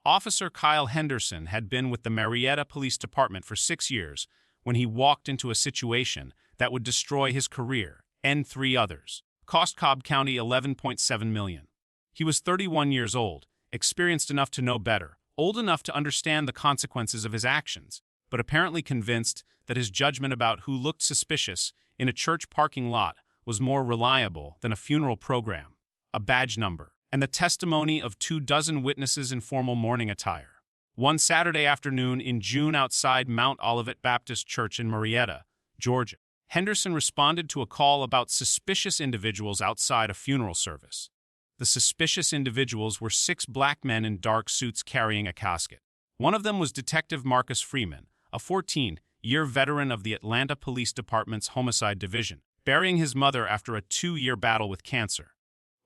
Officer Kyle Henderson had been with the Marietta Police Department for 6 years when he walked into a situation that would destroy his career and 3 others. Cost Cobb County $11.7 million. He was 31 years old, experienced enough to know better, old enough to understand the consequences of his actions, but apparently convinced that his judgment about who looked suspicious in a church parking lot was more reliable than a funeral program, a badge number, and the testimony of 24 witnesses in formal mourning attire. One Saturday afternoon in June outside Mount Olivet Baptist Church in Marietta, Georgia, Henderson responded to a call about suspicious individuals outside a funeral service. The suspicious individuals were 6 black men in dark suits carrying a casket. One of them was Detective Marcus Freeman, a 14-year veteran of the Atlanta Police Department's Homicide Division, burying his mother after a 2-year battle with cancer.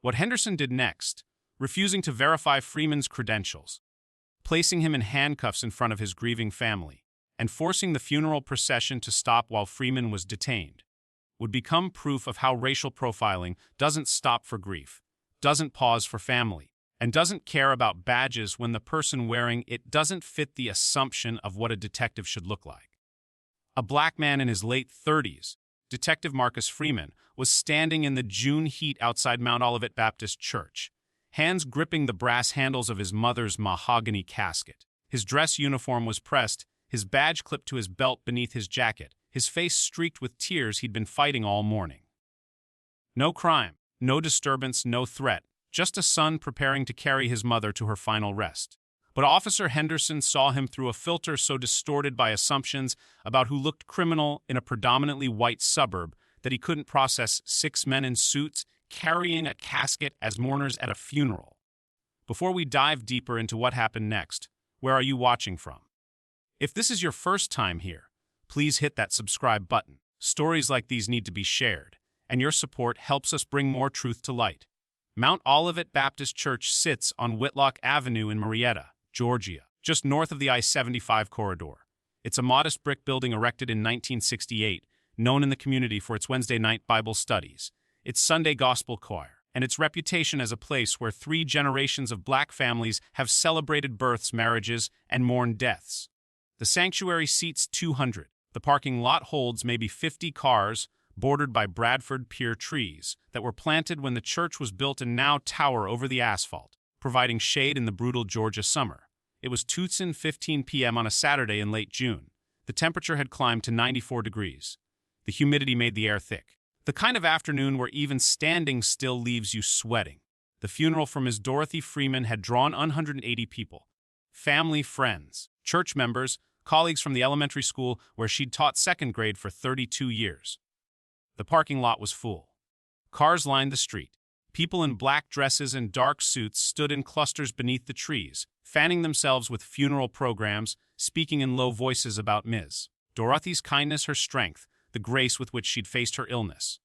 What Henderson did next, refusing to verify Freeman's credentials, placing him in handcuffs in front of his grieving family, and forcing the funeral procession to stop while Freeman was detained, would become proof of how racial profiling doesn't stop for grief, doesn't pause for family, and doesn't care about badges when the person wearing it doesn't fit the assumption of what a detective should look like. A black man in his late 30s, Detective Marcus Freeman, was standing in the June heat outside Mount Olivet Baptist Church, hands gripping the brass handles of his mother's mahogany casket. His dress uniform was pressed, his badge clipped to his belt beneath his jacket, his face streaked with tears he'd been fighting all morning. No crime, no disturbance, no threat, just a son preparing to carry his mother to her final rest. But Officer Henderson saw him through a filter so distorted by assumptions about who looked criminal in a predominantly white suburb that he couldn't process 6 men in suits carrying a casket as mourners at a funeral. Before we dive deeper into what happened next, where are you watching from? If this is your first time here, please hit that subscribe button. Stories like these need to be shared, and your support helps us bring more truth to light. Mount Olivet Baptist Church sits on Whitlock Avenue in Marietta, Georgia, just north of the I-75 corridor. It's a modest brick building erected in 1968, known in the community for its Wednesday night Bible studies, its Sunday gospel choir, and its reputation as a place where 3 generations of black families have celebrated births, marriages, and mourned deaths. The sanctuary seats 200. The parking lot holds maybe 50 cars, bordered by Bradford pear trees that were planted when the church was built and now tower over the asphalt, providing shade in the brutal Georgia summer. It was 2:15 p.m. on a Saturday in late June. The temperature had climbed to 94 degrees. The humidity made the air thick. The kind of afternoon where even standing still leaves you sweating. The funeral for Ms. Dorothy Freeman had drawn 180 people. Family, friends, church members, colleagues from the elementary school where she'd taught 2nd grade for 32 years. The parking lot was full. Cars lined the street. People in black dresses and dark suits stood in clusters beneath the trees, fanning themselves with funeral programs, speaking in low voices about Ms. Dorothy's kindness, her strength, the grace with which she'd faced her illness.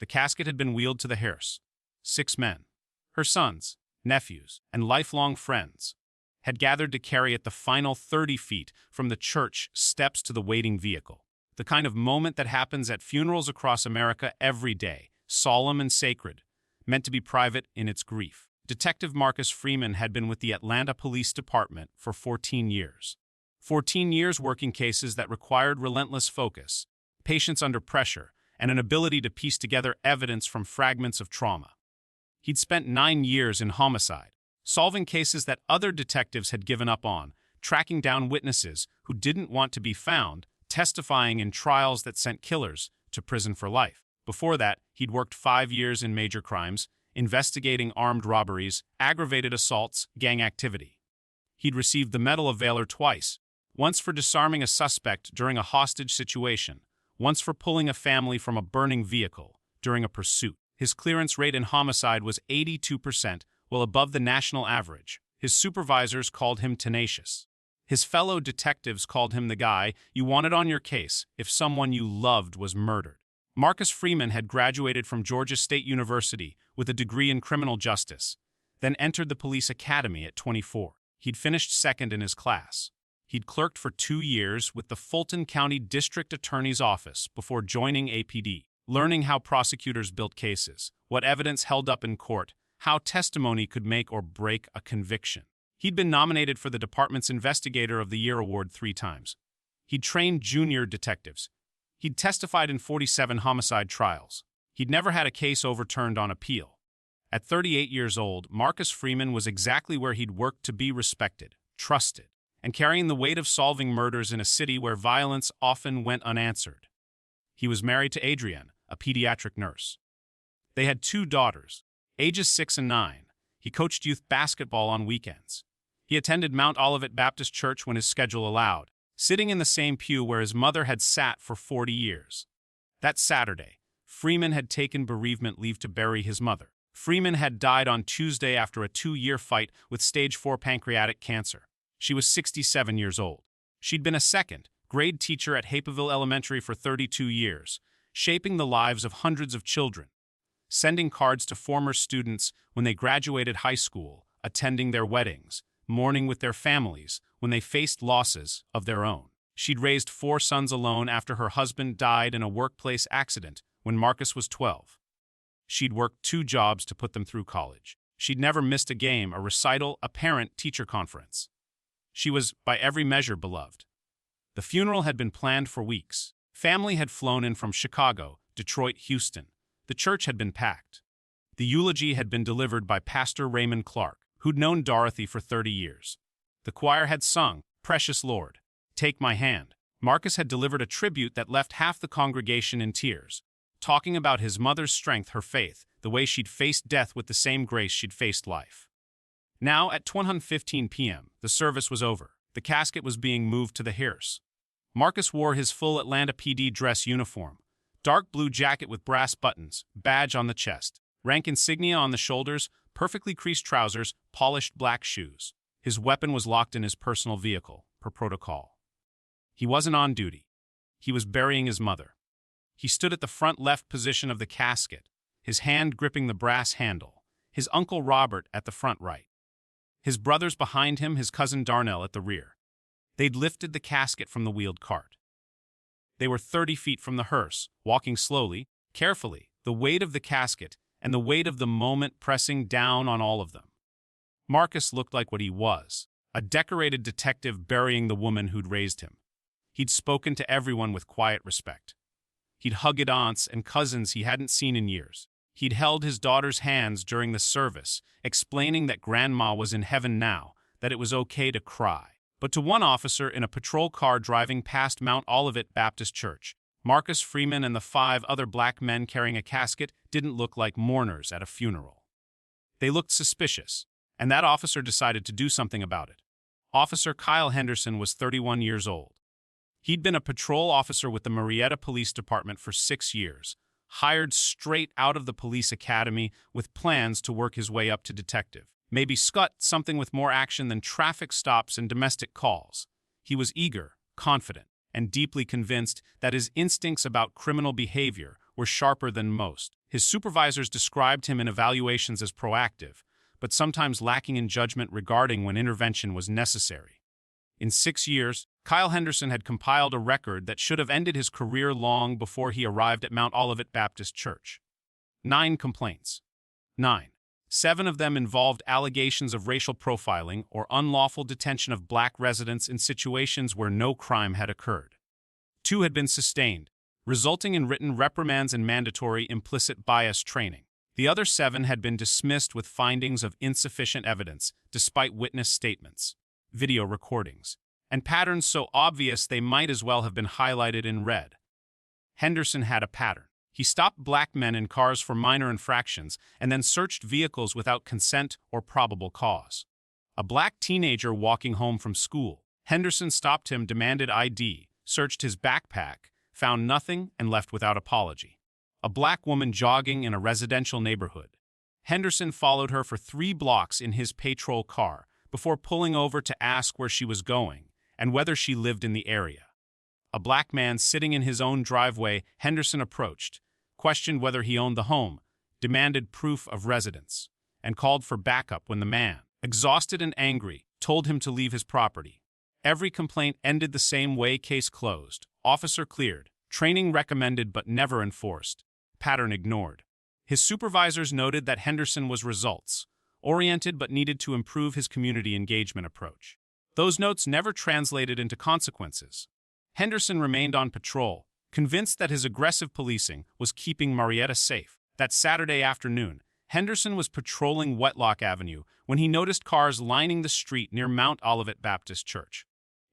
The casket had been wheeled to the hearse. 6 men, her sons, nephews, and lifelong friends, had gathered to carry it the final 30 feet from the church steps to the waiting vehicle. The kind of moment that happens at funerals across America every day, solemn and sacred, meant to be private in its grief. Detective Marcus Freeman had been with the Atlanta Police Department for 14 years. 14 years working cases that required relentless focus, patience under pressure, and an ability to piece together evidence from fragments of trauma. He'd spent 9 years in homicide, solving cases that other detectives had given up on, tracking down witnesses who didn't want to be found, testifying in trials that sent killers to prison for life. Before that, he'd worked 5 years in major crimes, investigating armed robberies, aggravated assaults, gang activity. He'd received the Medal of Valor twice, once for disarming a suspect during a hostage situation, once for pulling a family from a burning vehicle during a pursuit. His clearance rate in homicide was 82%, well above the national average. His supervisors called him tenacious. His fellow detectives called him the guy you wanted on your case if someone you loved was murdered. Marcus Freeman had graduated from Georgia State University with a degree in criminal justice, then entered the police academy at 24. He'd finished 2nd in his class. He'd clerked for 2 years with the Fulton County District Attorney's Office before joining APD, learning how prosecutors built cases, what evidence held up in court, how testimony could make or break a conviction. He'd been nominated for the department's Investigator of the Year award 3 times. He'd trained junior detectives. He'd testified in 47 homicide trials. He'd never had a case overturned on appeal. At 38 years old, Marcus Freeman was exactly where he'd worked to be respected, trusted, and carrying the weight of solving murders in a city where violence often went unanswered. He was married to Adrienne, a pediatric nurse. They had 2 daughters, ages 6 and 9. He coached youth basketball on weekends. He attended Mount Olivet Baptist Church when his schedule allowed, sitting in the same pew where his mother had sat for 40 years. That Saturday, Freeman had taken bereavement leave to bury his mother. Freeman had died on Tuesday after a 2-year fight with stage 4 pancreatic cancer. She was 67 years old. She'd been a second-grade teacher at Happaville Elementary for 32 years, shaping the lives of hundreds of children, sending cards to former students when they graduated high school, attending their weddings, mourning with their families when they faced losses of their own. She'd raised 4 sons alone after her husband died in a workplace accident when Marcus was 12. She'd worked 2 jobs to put them through college. She'd never missed a game, a recital, a parent-teacher conference. She was, by every measure, beloved. The funeral had been planned for weeks. Family had flown in from Chicago, Detroit, Houston. The church had been packed. The eulogy had been delivered by Pastor Raymond Clark, who'd known Dorothy for 30 years. The choir had sung, "Precious Lord, Take My Hand." Marcus had delivered a tribute that left half the congregation in tears, talking about his mother's strength, her faith, the way she'd faced death with the same grace she'd faced life. Now, at 1:15 p.m., the service was over. The casket was being moved to the hearse. Marcus wore his full Atlanta PD dress uniform, dark blue jacket with brass buttons, badge on the chest, rank insignia on the shoulders, perfectly creased trousers, polished black shoes. His weapon was locked in his personal vehicle, per protocol. He wasn't on duty. He was burying his mother. He stood at the front left position of the casket, his hand gripping the brass handle, his uncle Robert at the front right. His brothers behind him, his cousin Darnell at the rear. They'd lifted the casket from the wheeled cart. They were 30 feet from the hearse, walking slowly, carefully, the weight of the casket and the weight of the moment pressing down on all of them. Marcus looked like what he was, a decorated detective burying the woman who'd raised him. He'd spoken to everyone with quiet respect. He'd hugged aunts and cousins he hadn't seen in years. He'd held his daughter's hands during the service, explaining that Grandma was in heaven now, that it was okay to cry. But to one officer in a patrol car driving past Mount Olivet Baptist Church, Marcus Freeman and the 5 other black men carrying a casket didn't look like mourners at a funeral. They looked suspicious, and that officer decided to do something about it. Officer Kyle Henderson was 31 years old. He'd been a patrol officer with the Marietta Police Department for 6 years, hired straight out of the police academy with plans to work his way up to detective. Maybe scut something with more action than traffic stops and domestic calls. He was eager, confident, and deeply convinced that his instincts about criminal behavior were sharper than most. His supervisors described him in evaluations as proactive, but sometimes lacking in judgment regarding when intervention was necessary. In 6 years, Kyle Henderson had compiled a record that should have ended his career long before he arrived at Mount Olivet Baptist Church. 9 complaints. 9. 7 of them involved allegations of racial profiling or unlawful detention of black residents in situations where no crime had occurred. 2 had been sustained, resulting in written reprimands and mandatory implicit bias training. The other 7 had been dismissed with findings of insufficient evidence, despite witness statements, video recordings, and patterns so obvious they might as well have been highlighted in red. Henderson had a pattern. He stopped black men in cars for minor infractions and then searched vehicles without consent or probable cause. A black teenager walking home from school. Henderson stopped him, demanded ID, searched his backpack, found nothing, and left without apology. A black woman jogging in a residential neighborhood. Henderson followed her for 3 blocks in his patrol car before pulling over to ask where she was going and whether she lived in the area. A black man sitting in his own driveway, Henderson approached, questioned whether he owned the home, demanded proof of residence, and called for backup when the man, exhausted and angry, told him to leave his property. Every complaint ended the same way: case closed, officer cleared, training recommended but never enforced, pattern ignored. His supervisors noted that Henderson was results oriented but needed to improve his community engagement approach. Those notes never translated into consequences. Henderson remained on patrol, convinced that his aggressive policing was keeping Marietta safe. That Saturday afternoon, Henderson was patrolling Wetlock Avenue when he noticed cars lining the street near Mount Olivet Baptist Church.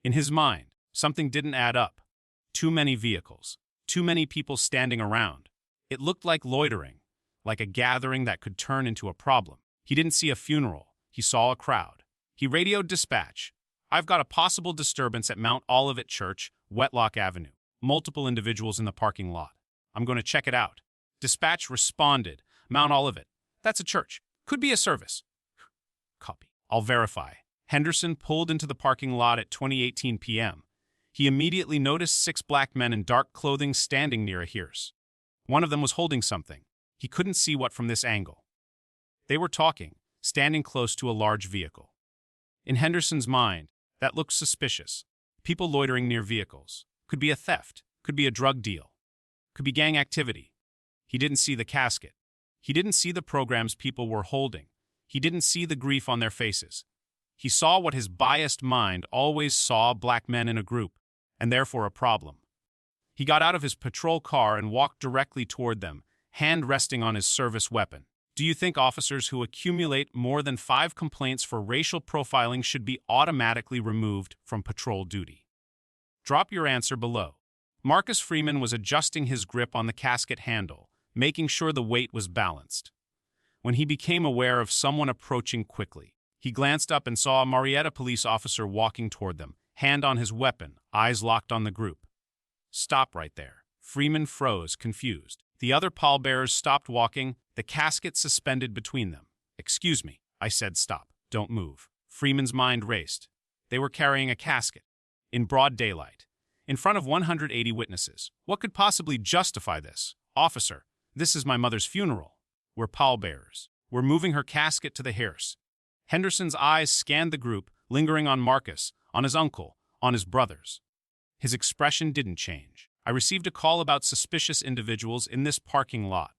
In his mind, something didn't add up. Too many vehicles, too many people standing around. It looked like loitering, like a gathering that could turn into a problem. He didn't see a funeral, he saw a crowd. He radioed dispatch. "I've got a possible disturbance at Mount Olivet Church, Wetlock Avenue. Multiple individuals in the parking lot. I'm going to check it out." Dispatch responded, "Mount Olivet. That's a church. Could be a service." Copy. "I'll verify." Henderson pulled into the parking lot at 20:18 p.m. He immediately noticed 6 black men in dark clothing standing near a hearse. One of them was holding something. He couldn't see what from this angle. They were talking, standing close to a large vehicle. In Henderson's mind, that looked suspicious. People loitering near vehicles. Could be a theft. Could be a drug deal. Could be gang activity. He didn't see the casket. He didn't see the programs people were holding. He didn't see the grief on their faces. He saw what his biased mind always saw: black men in a group, and therefore a problem. He got out of his patrol car and walked directly toward them, hand resting on his service weapon. Do you think officers who accumulate more than 5 complaints for racial profiling should be automatically removed from patrol duty? Drop your answer below. Marcus Freeman was adjusting his grip on the casket handle, making sure the weight was balanced. When he became aware of someone approaching quickly, he glanced up and saw a Marietta police officer walking toward them, hand on his weapon, eyes locked on the group. "Stop right there." Freeman froze, confused. The other pallbearers stopped walking, the casket suspended between them. "Excuse me," I said. "Stop. Don't move." Freeman's mind raced. They were carrying a casket. In broad daylight. In front of 180 witnesses. What could possibly justify this? "Officer, this is my mother's funeral. We're pallbearers. We're moving her casket to the hearse." Henderson's eyes scanned the group, lingering on Marcus, on his uncle, on his brothers. His expression didn't change. "I received a call about suspicious individuals in this parking lot.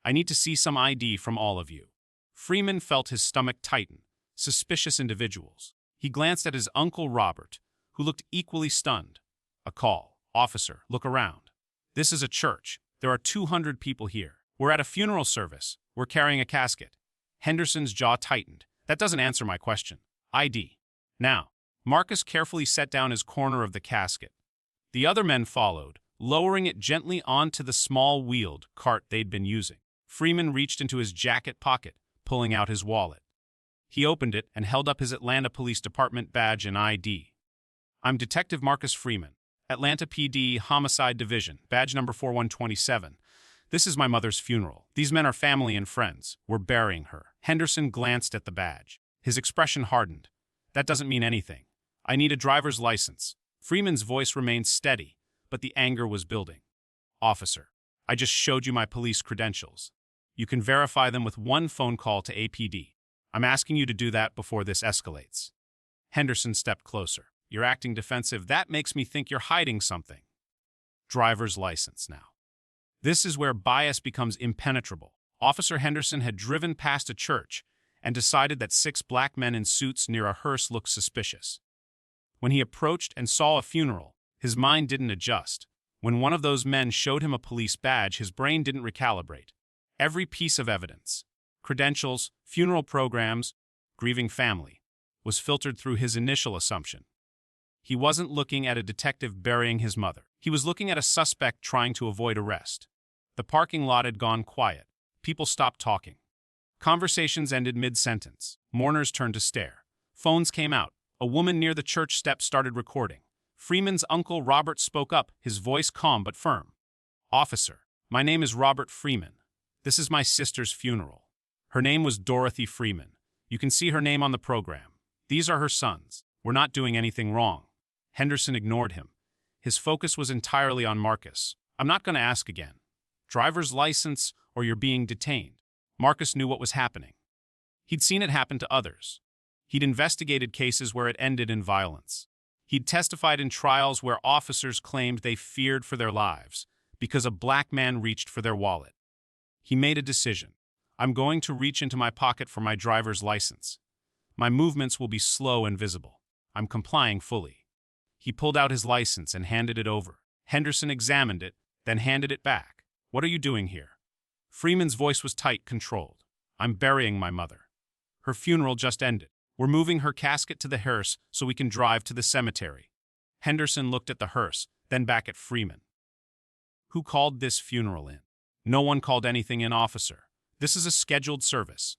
I need to see some ID from all of you." Freeman felt his stomach tighten. Suspicious individuals. He glanced at his uncle Robert, who looked equally stunned. "A call. Officer, look around. This is a church. There are 200 people here. We're at a funeral service. We're carrying a casket." Henderson's jaw tightened. "That doesn't answer my question. ID. Now." Marcus carefully set down his corner of the casket. The other men followed, lowering it gently onto the small wheeled cart they'd been using. Freeman reached into his jacket pocket, pulling out his wallet. He opened it and held up his Atlanta Police Department badge and ID. "I'm Detective Marcus Freeman, Atlanta PD Homicide Division, badge number 4127. This is my mother's funeral. These men are family and friends. We're burying her." Henderson glanced at the badge. His expression hardened. "That doesn't mean anything. I need a driver's license." Freeman's voice remained steady, but the anger was building. "Officer, I just showed you my police credentials. You can verify them with one phone call to APD. I'm asking you to do that before this escalates." Henderson stepped closer. "You're acting defensive. That makes me think you're hiding something." Driver's license now. This is where bias becomes impenetrable. Officer Henderson had driven past a church and decided that 6 black men in suits near a hearse looked suspicious. When he approached and saw a funeral, his mind didn't adjust. When one of those men showed him a police badge, his brain didn't recalibrate. Every piece of evidence, credentials, funeral programs, grieving family, was filtered through his initial assumption. He wasn't looking at a detective burying his mother. He was looking at a suspect trying to avoid arrest. The parking lot had gone quiet. People stopped talking. Conversations ended mid-sentence. Mourners turned to stare. Phones came out. A woman near the church steps started recording. Freeman's uncle Robert spoke up, his voice calm but firm. "Officer, my name is Robert Freeman. This is my sister's funeral. Her name was Dorothy Freeman. You can see her name on the program. These are her sons. We're not doing anything wrong." Henderson ignored him. His focus was entirely on Marcus. "I'm not going to ask again. Driver's license or you're being detained." Marcus knew what was happening. He'd seen it happen to others. He'd investigated cases where it ended in violence. He'd testified in trials where officers claimed they feared for their lives because a black man reached for their wallet. He made a decision. I'm going to reach into my pocket for my driver's license. My movements will be slow and visible. I'm complying fully. He pulled out his license and handed it over. Henderson examined it, then handed it back. What are you doing here? Freeman's voice was tight, controlled. I'm burying my mother. Her funeral just ended. We're moving her casket to the hearse so we can drive to the cemetery. Henderson looked at the hearse, then back at Freeman. Who called this funeral in? No one called anything in, officer. This is a scheduled service.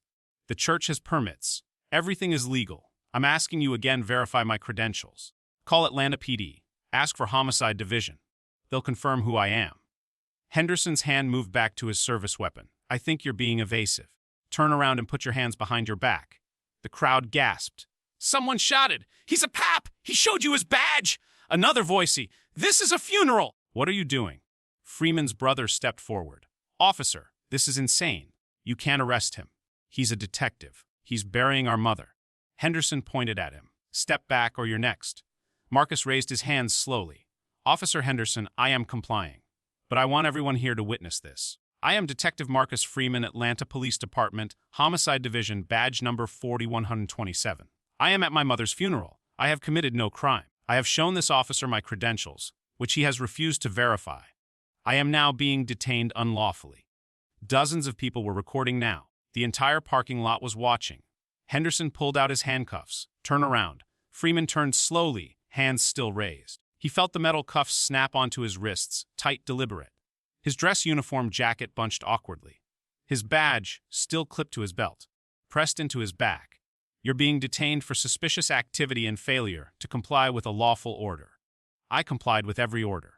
The church has permits. Everything is legal. I'm asking you again, verify my credentials. Call Atlanta PD. Ask for Homicide Division. They'll confirm who I am. Henderson's hand moved back to his service weapon. I think you're being evasive. Turn around and put your hands behind your back. The crowd gasped. Someone shouted, "He's a pap! He showed you his badge!" Another voicey, "This is a funeral!" What are you doing? Freeman's brother stepped forward. Officer, this is insane. You can't arrest him. He's a detective. He's burying our mother. Henderson pointed at him. Step back or you're next. Marcus raised his hands slowly. Officer Henderson, I am complying. But I want everyone here to witness this. I am Detective Marcus Freeman, Atlanta Police Department, Homicide Division, badge number 4127. I am at my mother's funeral. I have committed no crime. I have shown this officer my credentials, which he has refused to verify. I am now being detained unlawfully. Dozens of people were recording now. The entire parking lot was watching. Henderson pulled out his handcuffs. Turn around. Freeman turned slowly, hands still raised. He felt the metal cuffs snap onto his wrists, tight, deliberate. His dress uniform jacket bunched awkwardly. His badge, still clipped to his belt, pressed into his back. You're being detained for suspicious activity and failure to comply with a lawful order. I complied with every order.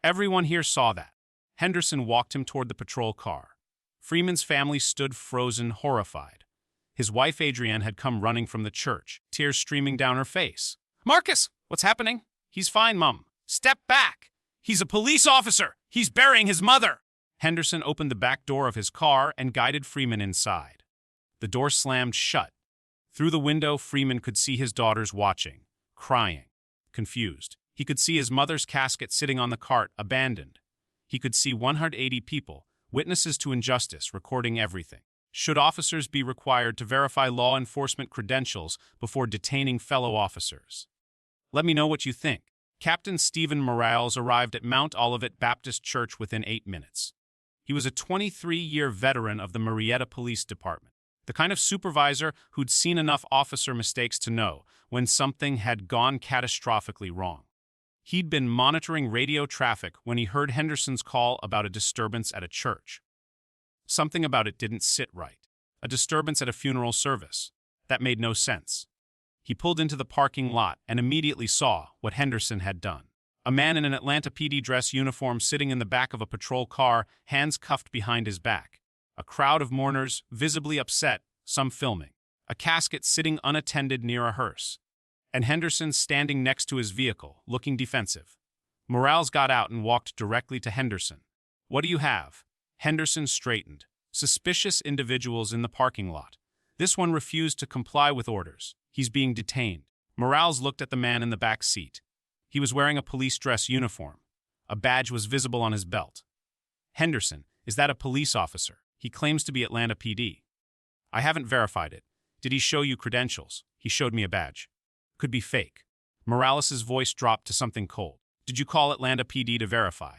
Everyone here saw that. Henderson walked him toward the patrol car. Freeman's family stood frozen, horrified. His wife Adrienne had come running from the church, tears streaming down her face. Marcus, what's happening? He's fine, Mum. Step back. He's a police officer. He's burying his mother. Henderson opened the back door of his car and guided Freeman inside. The door slammed shut. Through the window, Freeman could see his daughters watching, crying, confused. He could see his mother's casket sitting on the cart, abandoned. He could see 180 people, witnesses to injustice, recording everything. Should officers be required to verify law enforcement credentials before detaining fellow officers? Let me know what you think. Captain Stephen Morales arrived at Mount Olivet Baptist Church within 8 minutes. He was a 23-year veteran of the Marietta Police Department, the kind of supervisor who'd seen enough officer mistakes to know when something had gone catastrophically wrong. He'd been monitoring radio traffic when he heard Henderson's call about a disturbance at a church. Something about it didn't sit right. A disturbance at a funeral service. That made no sense. He pulled into the parking lot and immediately saw what Henderson had done. A man in an Atlanta PD dress uniform sitting in the back of a patrol car, hands cuffed behind his back. A crowd of mourners, visibly upset, some filming. A casket sitting unattended near a hearse. And Henderson standing next to his vehicle, looking defensive. Morales got out and walked directly to Henderson. What do you have? Henderson straightened. Suspicious individuals in the parking lot. This one refused to comply with orders. He's being detained. Morales looked at the man in the back seat. He was wearing a police dress uniform. A badge was visible on his belt. Henderson, is that a police officer? He claims to be Atlanta PD. I haven't verified it. Did he show you credentials? He showed me a badge. Could be fake. Morales' voice dropped to something cold. Did you call Atlanta PD to verify?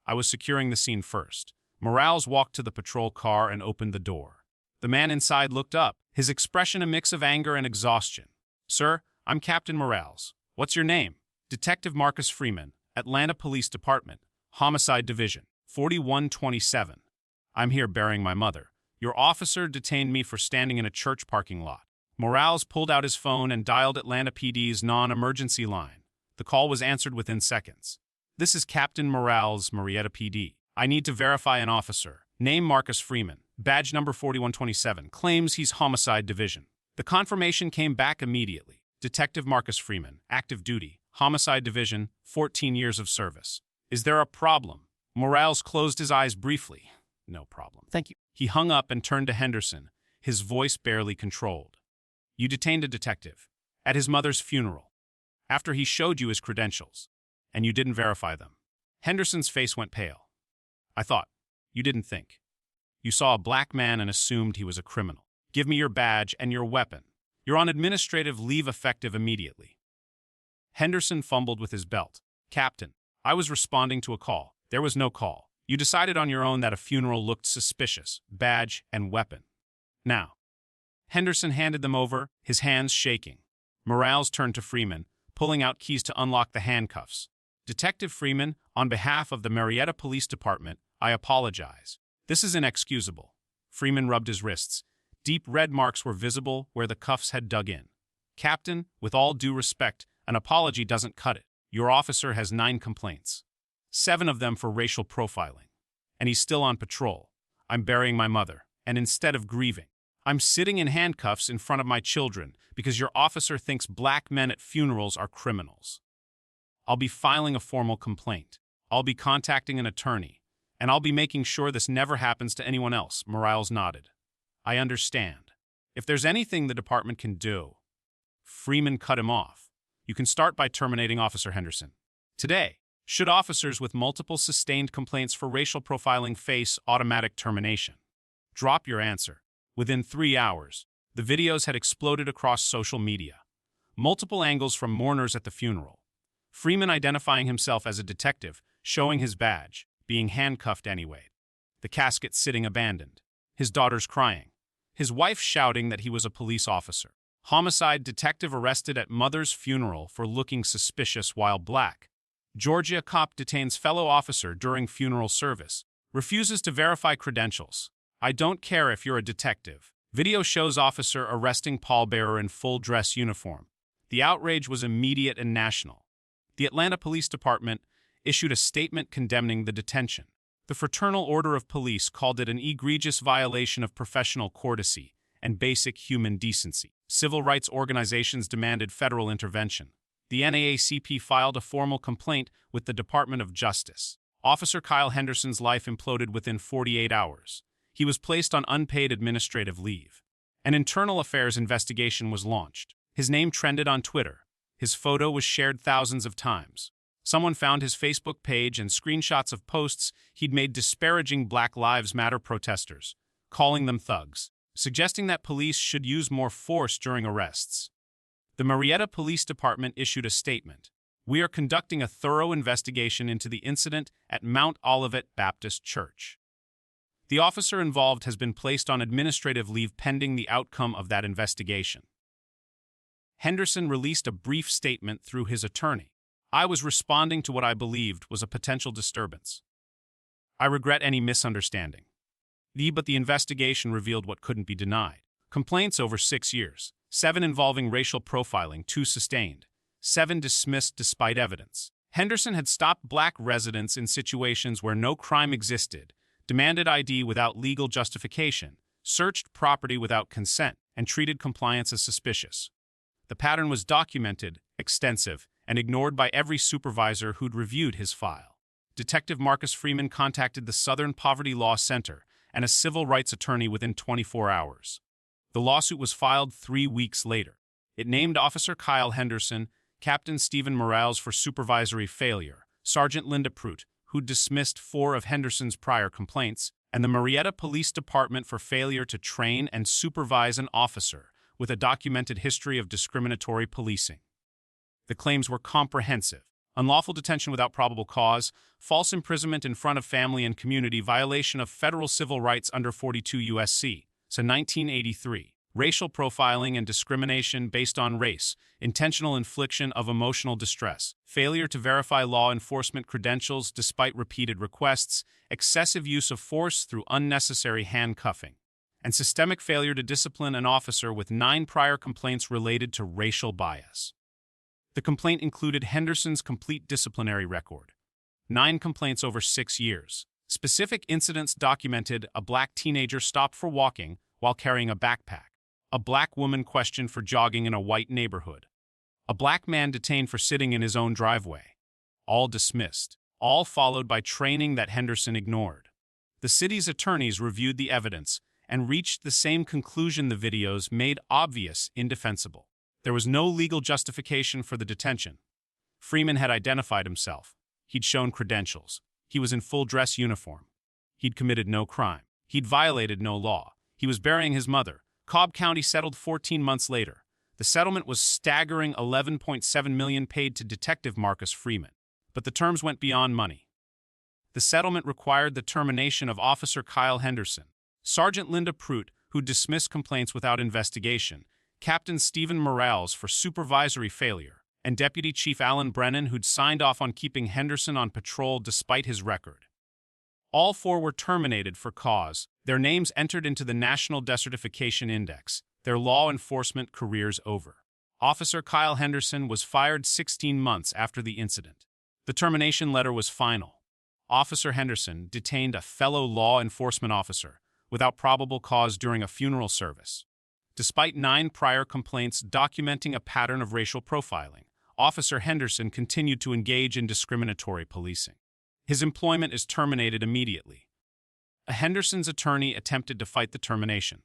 I was securing the scene first. Morales walked to the patrol car and opened the door. The man inside looked up, his expression a mix of anger and exhaustion. Sir, I'm Captain Morales. What's your name? Detective Marcus Freeman, Atlanta Police Department, Homicide Division, 4127. I'm here burying my mother. Your officer detained me for standing in a church parking lot. Morales pulled out his phone and dialed Atlanta PD's non-emergency line. The call was answered within seconds. This is Captain Morales, Marietta PD. I need to verify an officer. Name Marcus Freeman. Badge number 4127. Claims he's Homicide Division. The confirmation came back immediately. Detective Marcus Freeman. Active duty. Homicide Division. 14 years of service. Is there a problem? Morales closed his eyes briefly. No problem. Thank you. He hung up and turned to Henderson, his voice barely controlled. You detained a detective at his mother's funeral after he showed you his credentials, and you didn't verify them. Henderson's face went pale. I thought, you didn't think. You saw a black man and assumed he was a criminal. Give me your badge and your weapon. You're on administrative leave effective immediately. Henderson fumbled with his belt. Captain, I was responding to a call. There was no call. You decided on your own that a funeral looked suspicious. Badge and weapon. Now. Henderson handed them over, his hands shaking. Morales turned to Freeman, pulling out keys to unlock the handcuffs. Detective Freeman, on behalf of the Marietta Police Department, I apologize. This is inexcusable. Freeman rubbed his wrists. Deep red marks were visible where the cuffs had dug in. Captain, with all due respect, an apology doesn't cut it. Your officer has 9 complaints. 7 of them for racial profiling. And he's still on patrol. I'm burying my mother, and instead of grieving, I'm sitting in handcuffs in front of my children because your officer thinks black men at funerals are criminals. I'll be filing a formal complaint. I'll be contacting an attorney, and I'll be making sure this never happens to anyone else. Morales nodded. I understand. If there's anything the department can do. Freeman cut him off. You can start by terminating Officer Henderson. Today, should officers with multiple sustained complaints for racial profiling face automatic termination? Drop your answer. Within 3 hours, the videos had exploded across social media. Multiple angles from mourners at the funeral. Freeman identifying himself as a detective, showing his badge, being handcuffed anyway. The casket sitting abandoned. His daughters crying. His wife shouting that he was a police officer. Homicide detective arrested at mother's funeral for looking suspicious while black. Georgia cop detains fellow officer during funeral service. Refuses to verify credentials. I don't care if you're a detective. Video shows officer arresting pallbearer in full dress uniform. The outrage was immediate and national. The Atlanta Police Department issued a statement condemning the detention. The Fraternal Order of Police called it an egregious violation of professional courtesy and basic human decency. Civil rights organizations demanded federal intervention. The NAACP filed a formal complaint with the Department of Justice. Officer Kyle Henderson's life imploded within 48 hours. He was placed on unpaid administrative leave. An internal affairs investigation was launched. His name trended on Twitter. His photo was shared thousands of times. Someone found his Facebook page and screenshots of posts he'd made disparaging Black Lives Matter protesters, calling them thugs, suggesting that police should use more force during arrests. The Marietta Police Department issued a statement. We are conducting a thorough investigation into the incident at Mount Olivet Baptist Church. The officer involved has been placed on administrative leave pending the outcome of that investigation. Henderson released a brief statement through his attorney. I was responding to what I believed was a potential disturbance. I regret any misunderstanding. But the investigation revealed what couldn't be denied. Complaints over 6 years, 7 involving racial profiling, 2 sustained, 7 dismissed despite evidence. Henderson had stopped black residents in situations where no crime existed, demanded ID without legal justification, searched property without consent, and treated compliance as suspicious. The pattern was documented, extensive, and ignored by every supervisor who'd reviewed his file. Detective Marcus Freeman contacted the Southern Poverty Law Center and a civil rights attorney within 24 hours. The lawsuit was filed 3 weeks later. It named Officer Kyle Henderson, Captain Stephen Morales for supervisory failure, Sergeant Linda Pruitt, who dismissed 4 of Henderson's prior complaints, and the Marietta Police Department for failure to train and supervise an officer with a documented history of discriminatory policing. The claims were comprehensive: unlawful detention without probable cause, false imprisonment in front of family and community, violation of federal civil rights under 42 U.S.C. So 1983, racial profiling and discrimination based on race, intentional infliction of emotional distress, failure to verify law enforcement credentials despite repeated requests, excessive use of force through unnecessary handcuffing, and systemic failure to discipline an officer with 9 prior complaints related to racial bias. The complaint included Henderson's complete disciplinary record. 9 complaints over 6 years. Specific incidents documented: a black teenager stopped for walking while carrying a backpack, a black woman questioned for jogging in a white neighborhood, a black man detained for sitting in his own driveway. All dismissed, all followed by training that Henderson ignored. The city's attorneys reviewed the evidence and reached the same conclusion: the videos made obvious indefensible. There was no legal justification for the detention. Freeman had identified himself. He'd shown credentials. He was in full dress uniform. He'd committed no crime. He'd violated no law. He was burying his mother. Cobb County settled 14 months later. The settlement was staggering $11.7 million paid to Detective Marcus Freeman. But the terms went beyond money. The settlement required the termination of Officer Kyle Henderson, Sergeant Linda Pruitt, who dismissed complaints without investigation, Captain Stephen Morales for supervisory failure, and Deputy Chief Alan Brennan, who'd signed off on keeping Henderson on patrol despite his record. All four were terminated for cause, their names entered into the National Desertification Index, their law enforcement careers over. Officer Kyle Henderson was fired 16 months after the incident. The termination letter was final. Officer Henderson detained a fellow law enforcement officer without probable cause during a funeral service. Despite 9 prior complaints documenting a pattern of racial profiling, Officer Henderson continued to engage in discriminatory policing. His employment is terminated immediately. Henderson's attorney attempted to fight the termination.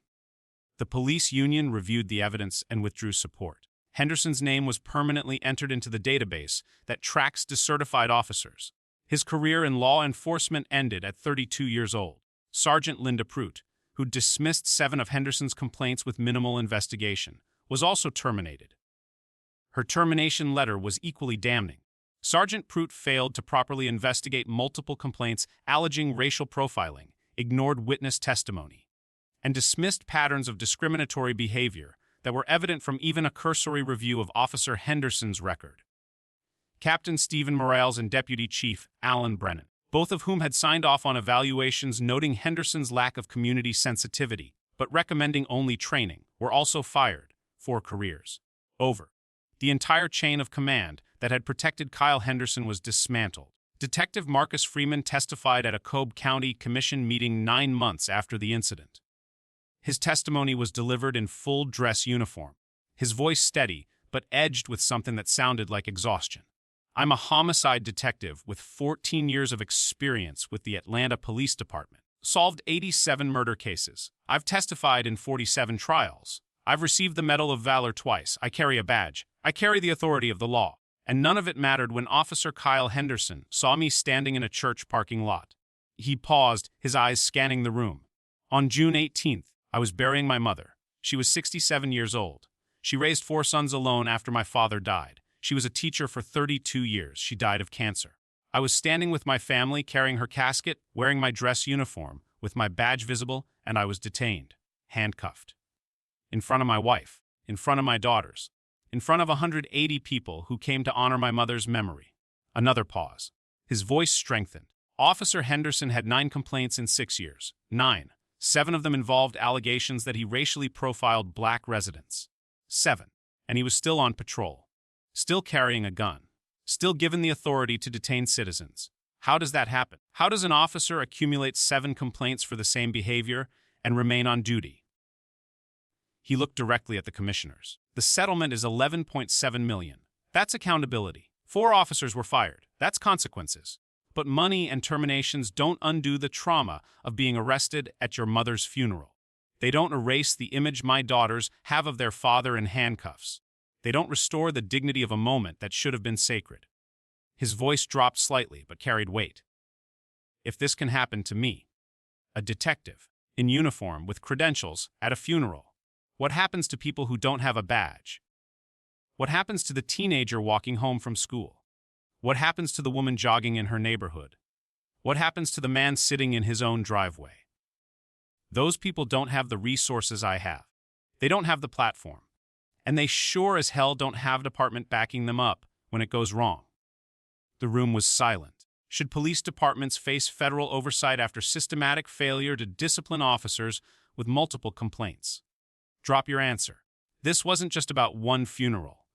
The police union reviewed the evidence and withdrew support. Henderson's name was permanently entered into the database that tracks decertified officers. His career in law enforcement ended at 32 years old. Sergeant Linda Pruitt, who dismissed 7 of Henderson's complaints with minimal investigation, was also terminated. Her termination letter was equally damning. Sergeant Pruitt failed to properly investigate multiple complaints alleging racial profiling, ignored witness testimony, and dismissed patterns of discriminatory behavior that were evident from even a cursory review of Officer Henderson's record. Captain Stephen Morales and Deputy Chief Alan Brennan, both of whom had signed off on evaluations noting Henderson's lack of community sensitivity, but recommending only training, were also fired for careers over. The entire chain of command that had protected Kyle Henderson was dismantled. Detective Marcus Freeman testified at a Cobb County Commission meeting 9 months after the incident. His testimony was delivered in full dress uniform, his voice steady but edged with something that sounded like exhaustion. I'm a homicide detective with 14 years of experience with the Atlanta Police Department. Solved 87 murder cases. I've testified in 47 trials. I've received the Medal of Valor twice. I carry a badge. I carry the authority of the law. And none of it mattered when Officer Kyle Henderson saw me standing in a church parking lot. He paused, his eyes scanning the room. On June 18th, I was burying my mother. She was 67 years old. She raised 4 sons alone after my father died. She was a teacher for 32 years. She died of cancer. I was standing with my family carrying her casket, wearing my dress uniform, with my badge visible, and I was detained, handcuffed. In front of my wife, in front of my daughters, in front of 180 people who came to honor my mother's memory. Another pause. His voice strengthened. Officer Henderson had 9 complaints in 6 years. 9. 7 of them involved allegations that he racially profiled black residents. 7. And he was still on patrol. Still carrying a gun, still given the authority to detain citizens. How does that happen? How does an officer accumulate 7 complaints for the same behavior and remain on duty? He looked directly at the commissioners. The settlement is $11.7 million. That's accountability. 4 officers were fired. That's consequences. But money and terminations don't undo the trauma of being arrested at your mother's funeral. They don't erase the image my daughters have of their father in handcuffs. They don't restore the dignity of a moment that should have been sacred. His voice dropped slightly but carried weight. If this can happen to me, a detective, in uniform with credentials, at a funeral, what happens to people who don't have a badge? What happens to the teenager walking home from school? What happens to the woman jogging in her neighborhood? What happens to the man sitting in his own driveway? Those people don't have the resources I have. They don't have the platform. And they sure as hell don't have a department backing them up when it goes wrong. The room was silent. Should police departments face federal oversight after systematic failure to discipline officers with multiple complaints? Drop your answer. This wasn't just about one funeral.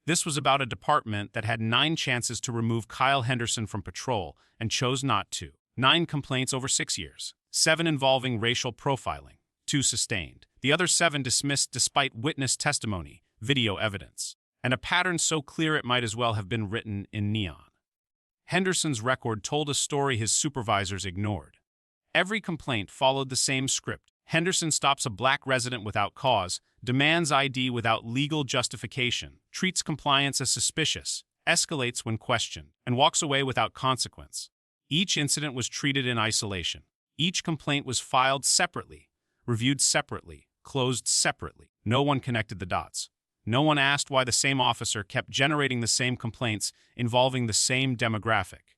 This was about a department that had 9 chances to remove Kyle Henderson from patrol and chose not to. 9 complaints over 6 years. 7 involving racial profiling. 2 sustained. The other 7 dismissed despite witness testimony, video evidence, and a pattern so clear it might as well have been written in neon. Henderson's record told a story his supervisors ignored. Every complaint followed the same script. Henderson stops a black resident without cause, demands ID without legal justification, treats compliance as suspicious, escalates when questioned, and walks away without consequence. Each incident was treated in isolation. Each complaint was filed separately, reviewed separately, closed separately. No one connected the dots. No one asked why the same officer kept generating the same complaints involving the same demographic.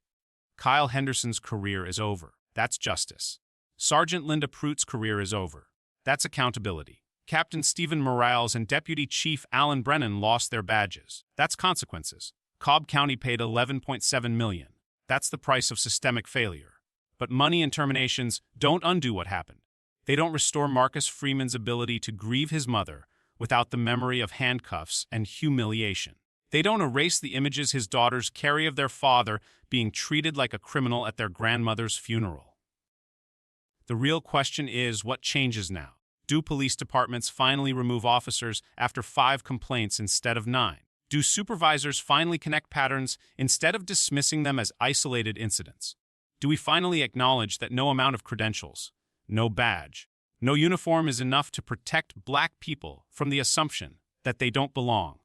Kyle Henderson's career is over. That's justice. Sergeant Linda Pruitt's career is over. That's accountability. Captain Stephen Morales and Deputy Chief Alan Brennan lost their badges. That's consequences. Cobb County paid $11.7 million. That's the price of systemic failure. But money and terminations don't undo what happened. They don't restore Marcus Freeman's ability to grieve his mother without the memory of handcuffs and humiliation. They don't erase the images his daughters carry of their father being treated like a criminal at their grandmother's funeral. The real question is, what changes now? Do police departments finally remove officers after 5 complaints instead of 9? Do supervisors finally connect patterns instead of dismissing them as isolated incidents? Do we finally acknowledge that no amount of credentials, no badge, no uniform is enough to protect black people from the assumption that they don't belong,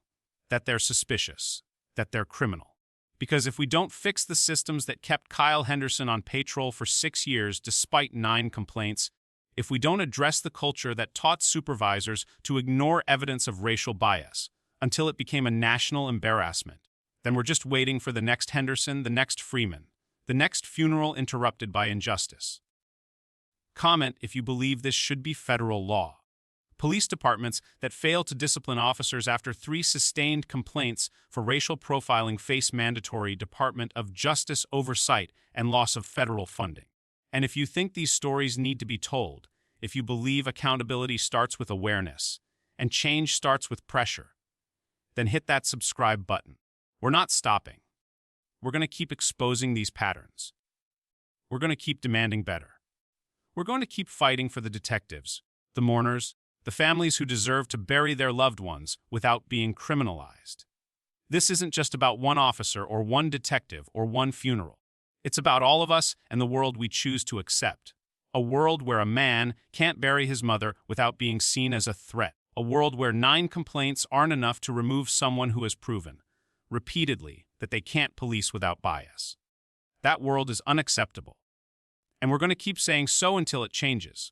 that they're suspicious, that they're criminal? Because if we don't fix the systems that kept Kyle Henderson on patrol for 6 years despite 9 complaints, if we don't address the culture that taught supervisors to ignore evidence of racial bias until it became a national embarrassment, then we're just waiting for the next Henderson, the next Freeman, the next funeral interrupted by injustice. Comment if you believe this should be federal law. Police departments that fail to discipline officers after 3 sustained complaints for racial profiling face mandatory Department of Justice oversight and loss of federal funding. And if you think these stories need to be told, if you believe accountability starts with awareness and change starts with pressure, then hit that subscribe button. We're not stopping. We're going to keep exposing these patterns. We're going to keep demanding better. We're going to keep fighting for the detectives, the mourners, the families who deserve to bury their loved ones without being criminalized. This isn't just about one officer or one detective or one funeral. It's about all of us and the world we choose to accept. A world where a man can't bury his mother without being seen as a threat. A world where 9 complaints aren't enough to remove someone who has proven, repeatedly, that they can't police without bias. That world is unacceptable. And we're going to keep saying so until it changes.